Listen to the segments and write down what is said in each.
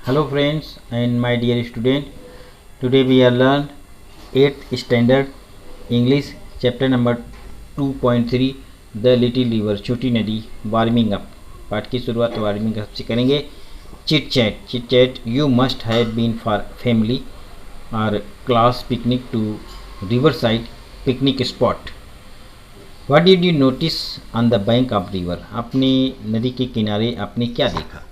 Hello friends and my dear student. Today we are learn 8th standard English chapter number 2.3 The Little River छोटी नदी warming up पाठ की शुरुआत warming up से करेंगे. Chit chat you must have been for family और class picnic to river side picnic spot. What did you notice on the bank of river. अपनी नदी के किनारे आपने क्या देखा.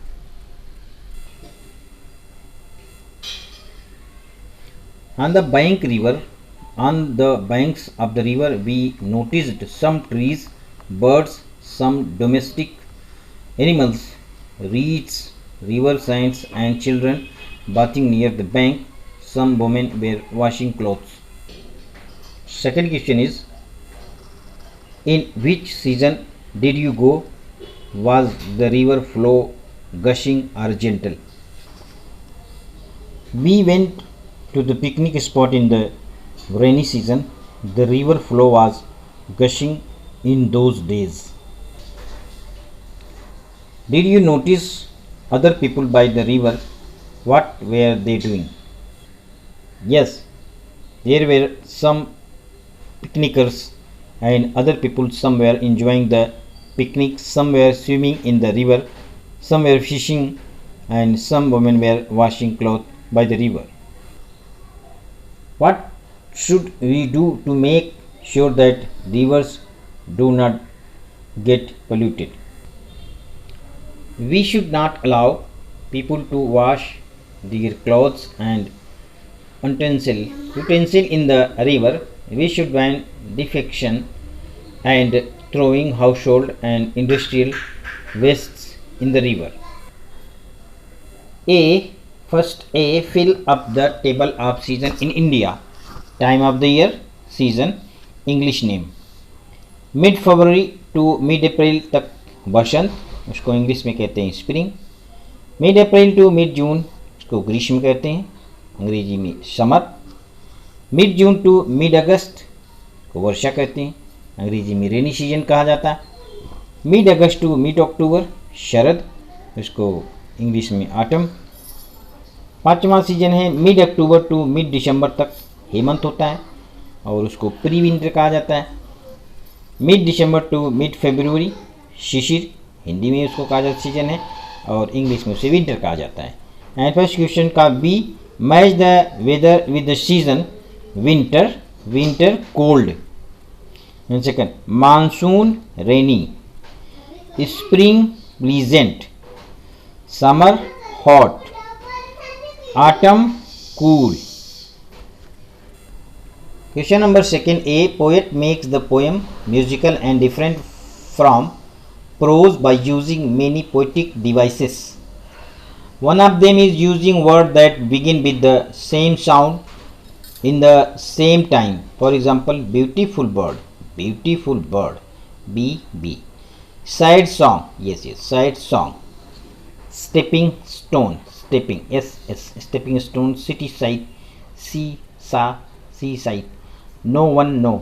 On the banks of the river, we noticed some trees, birds, some domestic animals, reeds, river signs, and children bathing near the bank. Some women were washing clothes. Second question is, in which season did you go? Was the river flow gushing or gentle? We went to the picnic spot in the rainy season. The river flow was gushing in those days. Did you notice other people by the river? What were they doing? Yes, there were some picnickers and other people. Some were enjoying the picnic, some were swimming in the river, some were fishing, and some women were washing clothes by the river. What should we do to make sure that rivers do not get polluted? We should not allow people to wash their clothes and utensil in the river. We should ban defecation and throwing household and industrial wastes in the river. First, fill up the table of season in India. Time of the year, season, English name. Mid February to mid April तक वसंत, उसको English में कहते हैं spring. Mid April to mid June उसको ग्रीष्म कहते हैं, अंग्रेजी में summer. Mid June to mid August को वर्षा कहते हैं, अंग्रेजी में रेनी सीजन कहा जाता है. मिड अगस्त टू मिड अक्टूबर शरद, उसको इंग्लिश में ऑटम. पाँचवा सीजन है मिड अक्टूबर टू मिड दिसंबर तक हेमंत होता है और उसको प्री विंटर कहा जाता है. मिड दिसंबर टू मिड फरवरी शिशिर, हिंदी में उसको कहा जाता सीजन है और इंग्लिश में उसे विंटर कहा जाता है. एंड फर्स्ट क्वेश्चन का B, match the weather with the season. Winter cold. And second, monsoon rainy, spring pleasant, summer hot, autumn cool. Question number second, A poet makes the poem musical and different from prose by using many poetic devices. One of them is using words that begin with the same sound in the same time. For example, beautiful bird, B. Side song, yes, side song. Stepping stone, stepping stone. City side, seaside. No one know.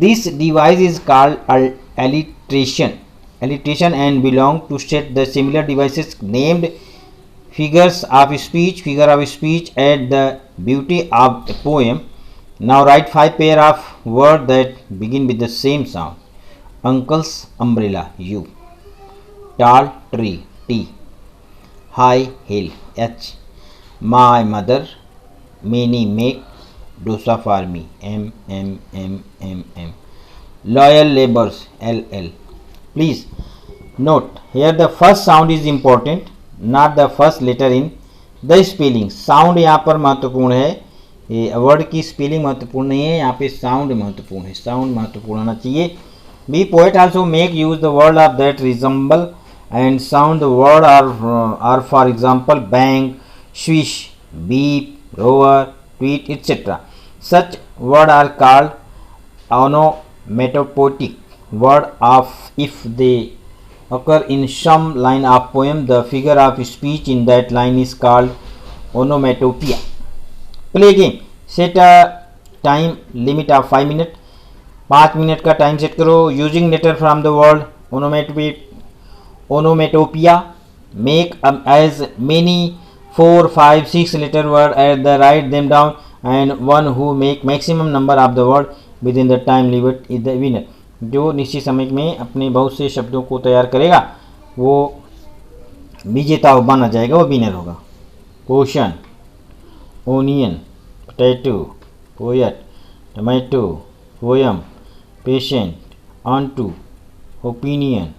This device is called alliteration and belong to set the similar devices named figure of speech add the beauty of a poem. Now write 5 pair of words that begin with the same sound. Uncle's umbrella, U. Tall tree, T. High hill, H. My mother, many make dosa for me, M. Loyal labors, LL. Please note here the first sound is important, not the first letter in the spelling. Sound यहाँ पर महत्वपूर्ण है, ये word की spelling महत्वपूर्ण नहीं है, यहाँ पे साउंड महत्वपूर्ण है. साउंड महत्वपूर्ण होना चाहिए. B poet also make use the word of that resemble and sound the word are for example bang, swish, beep, roar, tweet, etc. Such words are called onomatopoeic word of if they occur in some line of poem. The figure of speech in that line is called onomatopoeia. Play game. Set a time limit of 5 minutes. 5 minute का time set करो. Using letter from the word onomatopoeia make up as many 4, 5, 6 letter word as the write them down and one who make maximum number of the word within the time limit is the winner. जो निश्चित समय में अपने बहुत से शब्दों को तैयार करेगा वो विजेता माना जाएगा, वो विनर होगा. पोषण, onion, potato, poet, tomato, poem, patient, onto, opinion,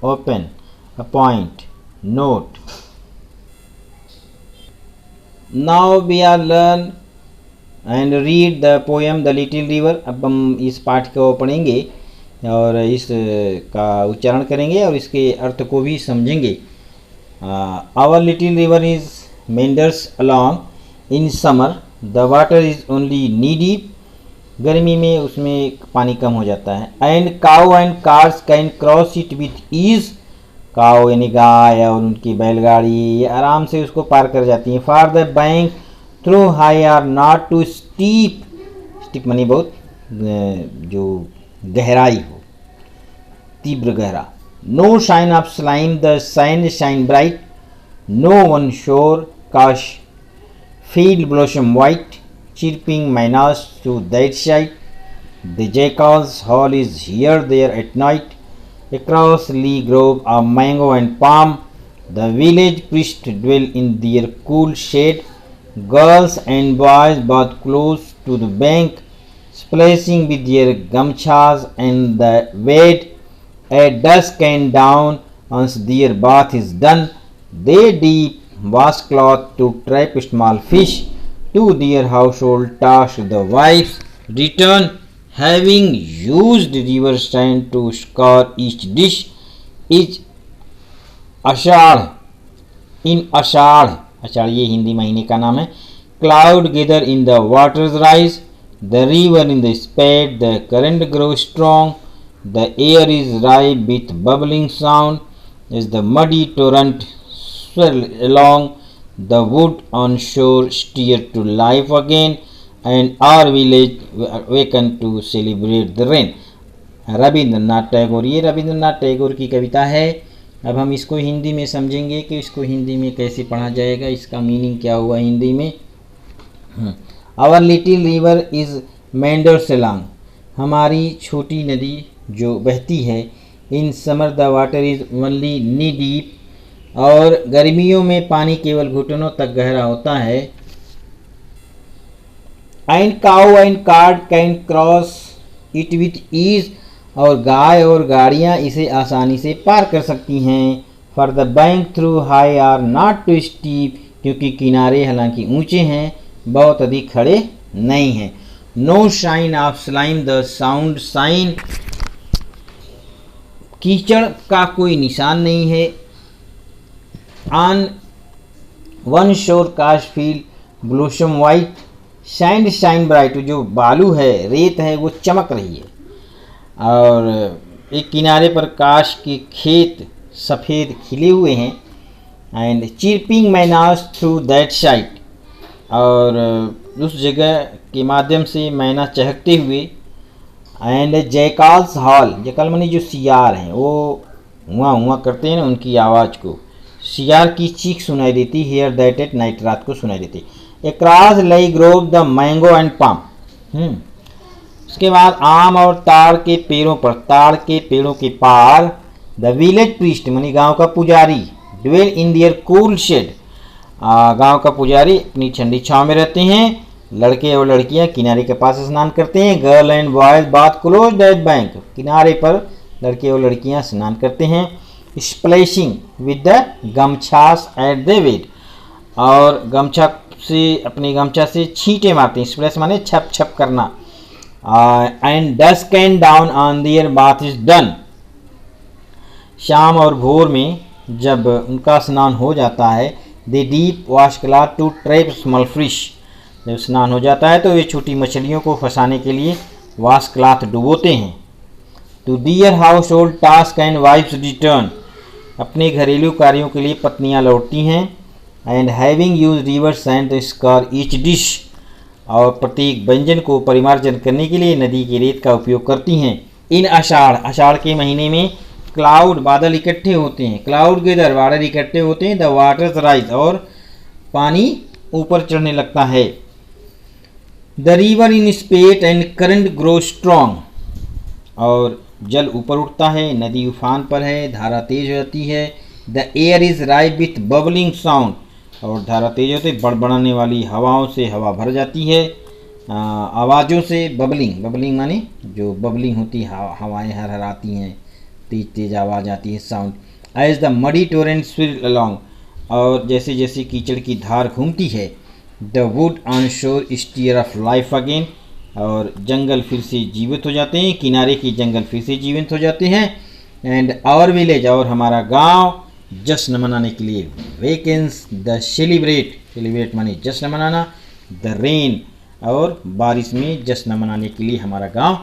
open, appoint, note. Now we are learn and read the poem The Little River. अब हम इस पाठ को पढ़ेंगे और इस का उच्चारण करेंगे और इसके अर्थ को भी समझेंगे. Our little river is meanders along. In summer the water is only knee deep. गर्मी में उसमें पानी कम हो जाता है. And cow and cars can cross it with ease. Cow यानी गाय और उनकी बैलगाड़ी आराम से उसको पार कर जाती हैं. For the bank through high are not too steep. Steep मानी बहुत जो गहराई हो, तीव्र गहरा. No shine of slime the sand shine bright. No one shore kash field blossom white. Chirping minus to that side. The jackal's hall is here there at night. Across lee grove of mango and palm. The village priests dwell in their cool shade. Girls and boys bathe close to the bank, splashing with their gamchas and the wade. At dusk and dawn, once their bath is done, they dip washcloth to trap small fish. To their household task the wives return, having used river sand to scour each dish. Is Ashadh. In आषाढ़, आषाढ़ ये हिंदी महीने का नाम है. Cloud gather in the waters rise. The river in the spade, the current grows strong. The air is ripe with bubbling sound as the muddy torrent swirl along. The wood on shore stir to life again and our village awaken to celebrate the rain. Rabindranath Tagore. ये रविंद्रनाथ टैगोर की कविता है. अब हम इसको हिंदी में समझेंगे कि इसको हिंदी में कैसे पढ़ा जाएगा, इसका मीनिंग क्या हुआ हिंदी में. Our little river is meanders along. हमारी छोटी नदी जो बहती है. In summer the water is only knee deep. और गर्मियों में पानी केवल घुटनों तक गहरा होता है. And cow and cart can cross it with ease. और गाय और गाड़ियाँ इसे आसानी से पार कर सकती हैं. For the bank through high are not too steep. क्योंकि किनारे हालांकि ऊंचे हैं, बहुत अधिक खड़े नहीं हैं. No shine of slime the sound sign. कीचड़ का कोई निशान नहीं है. On one shore काश field blossom white. Sand shine bright, जो बालू है, रेत है, वो चमक रही है. और एक किनारे पर काश के खेत सफ़ेद खिले हुए हैं. And chirping mynas through that side. और उस जगह के माध्यम से मैना चहकते हुए. And जैकाल्स hall. जैकाल मानी जो सियार हैं, वो हुआ हुआ करते हैं ना, उनकी आवाज़ को सियार की चीख सुनाई देती. हेयर दैट एट नाइट, रात को सुनाई देती. एक्रास लई Grove the mango and palm. उसके बाद आम और ताड़ के पेड़ों पर, ताड़ के पेड़ों के पार. द विलेज प्रीस्ट मानी गांव का पुजारी. Dwell in their cool shade. गांव का पुजारी अपनी ठंडी छांव में रहते हैं. लड़के और लड़कियां किनारे के पास स्नान करते हैं. Girl and boys bath close that bank. किनारे पर लड़के और लड़कियां स्नान करते हैं. Splashing with the gamchas at the wet. और गमछा से, अपने गमछा से छींटे मारते हैं. स्प्लैश माने छप छप करना. And dusk and dawn on their bath is done. शाम और भोर में जब उनका स्नान हो जाता है. They deep wash cloth to trap small fish. जब स्नान हो जाता है तो वे छोटी मछलियों को फंसाने के लिए वॉश क्लॉथ डुबोते हैं. To their household task and wives return. अपने घरेलू कार्यों के लिए पत्नियां लौटती हैं. And having use river sand to scour each dish. और प्रत्येक व्यंजन को परिमार्जन करने के लिए नदी की रेत का उपयोग करती हैं. इन आषाढ़, आषाढ़ के महीने में क्लाउड बादल इकट्ठे होते हैं, क्लाउड गैदर बादल इकट्ठे होते हैं, द वाटर्स राइज और पानी ऊपर चढ़ने लगता है। The river in speed and current grow strong और जल ऊपर उठता है, नदी उफान पर है, धारा तेज हो जाती है। The air is राइव with bubbling sound और धारा तेज होते बड़बड़ाने वाली हवाओं से हवा भर जाती है, आवाज़ों से। बबलिंग माने जो बबलिंग होती है, हवाएं हरहराती हैं, तेज तेज आवाज़ आती है, sound. As the muddy torrent swirl along और जैसे जैसे कीचड़ की धार घूमती है। The wood on shore stir of life again और जंगल फिर से जीवित हो जाते हैं, किनारे के जंगल फिर से जीवित हो जाते हैं। एंड आवर विलेज और हमारा गांव जश्न मनाने के लिए वेकेंस द सेलिब्रेट माने जश्न मनाना। द रेन और बारिश में जश्न मनाने के लिए हमारा गांव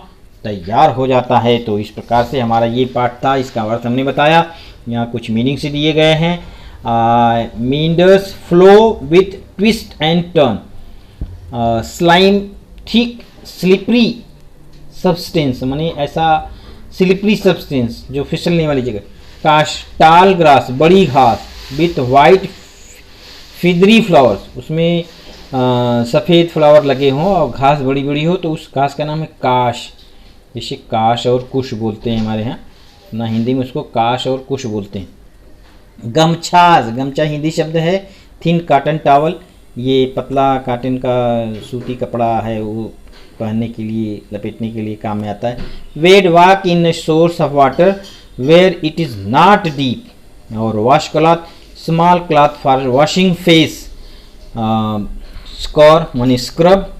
तैयार हो जाता है। तो इस प्रकार से हमारा ये पाठ था, इसका अर्थ हमने बताया। यहाँ कुछ मीनिंग से दिए गए हैं। Meanders flow with twist and turn, slime thick slippery substance माने ऐसा स्लिपरी सब्सटेंस जो फिसलने वाली जगह। काश टाल ग्रास बड़ी घास विथ वाइट फिदरी फ्लावर्स उसमें सफ़ेद फ्लावर लगे हों और घास बड़ी बड़ी हो तो उस घास का नाम है काश। जिसे काश और कुश बोलते हैं हमारे यहाँ ना, हिंदी में उसको काश और कुश बोलते हैं। गमछा हिंदी शब्द है। थिन कॉटन टावल ये पतला कॉटन का सूती कपड़ा है, वो पहनने के लिए लपेटने के लिए काम में आता है। Wade walk in source of water where it is not deep और wash cloth small cloth for washing face. Score money scrub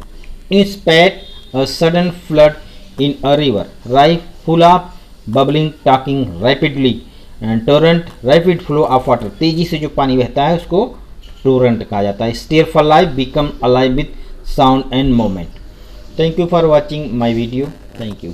inspect a sudden flood in a river right full of bubbling talking rapidly and torrent rapid flow of water तेजी से जो पानी बहता है उसको Torrent कहा जाता है। Stir for life become alive with sound and moment. Thank you for watching my video. Thank you.